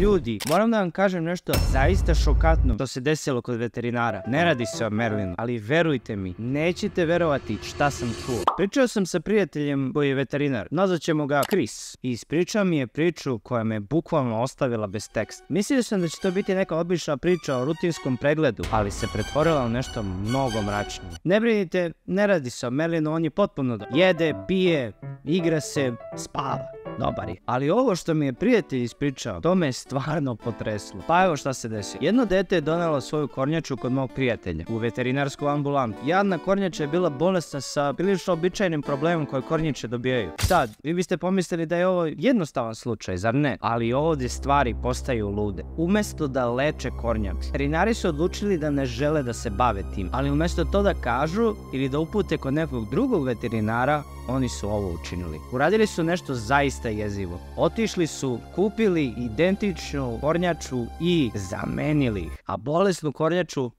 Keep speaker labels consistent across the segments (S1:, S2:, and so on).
S1: Ljudi, moram da vam kažem nešto zaista šokantno što se desilo kod veterinara. Ne radi se o Merlinu, ali verujte mi, nećete verovati šta sam čuo. Pričao sam sa prijateljem koji je veterinar, nazvat ćemo ga Chris, i ispričao mi je priču koja me bukvalno ostavila bez teksta. Mislio sam da će to biti neka obična priča o rutinskom pregledu, ali se pretvorila u nešto mnogo mračnije. Ne brinite, ne radi se o Merlinu, on je potpuno jede, pije, igra se, spava. Dobar je. Ali ovo što mi je prijatelj ispričao, to me je stvarno potreslo. Pa evo šta se desi. Jedno dete je donelo svoju kornjaču kod mog prijatelja u veterinarsku ambulantu. Jadna kornjača je bila bolesna sa prilično običajnim problemom koje kornjače dobijaju. Sad, vi biste pomislili da je ovo jednostavan slučaj, zar ne? Ali ovdje stvari postaju lude. Umesto da leče kornjaču, veterinari su odlučili da ne žele da se bave tim. Ali umesto to da kažu ili da upute kod nekog drugog veterinara, oni su ovo učinili. Uradili su nešto zaista jezivo. Otišli su, kupili identičnu kornjaču i zamenili ih. A bolesnu kornjaču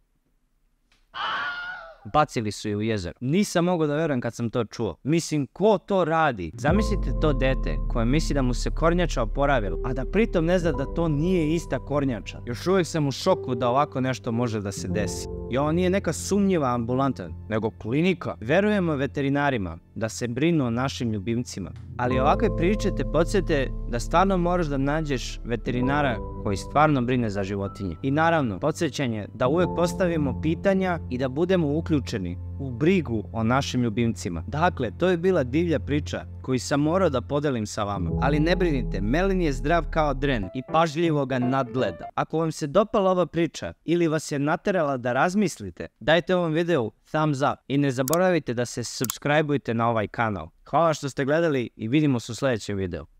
S1: bacili su je u jezero. Nisam mogao da verujem kad sam to čuo. Mislim, ko to radi? Zamislite to dete koje misli da mu se kornjača oporavila, a da pritom ne zna da to nije ista kornjača. Još uvijek sam u šoku da ovako nešto može da se desi. I ovo nije neka sumnjiva ambulanta, nego klinika. Verujemo veterinarima da se brinu o našim ljubimcima. Ali ovakve priče te podsjete da stvarno moraš da nađeš veterinara koji stvarno brine za životinje. I naravno, podsjećanje da uvijek postavimo pitanja i da budemo uključeni u brigu o našim ljubimcima. Dakle, to je bila divlja priča koju sam morao da podelim sa vama. Ali ne brinite, Merlin je zdrav kao dren i pažljivo ga nadgleda. Ako vam se dopala ova priča ili vas je naterala da razmislite, dajte ovom videu thumbs up i ne zaboravite da se subscribe-ujte na ovaj kanal. Hvala što ste gledali i vidimo se u sljedećem videu.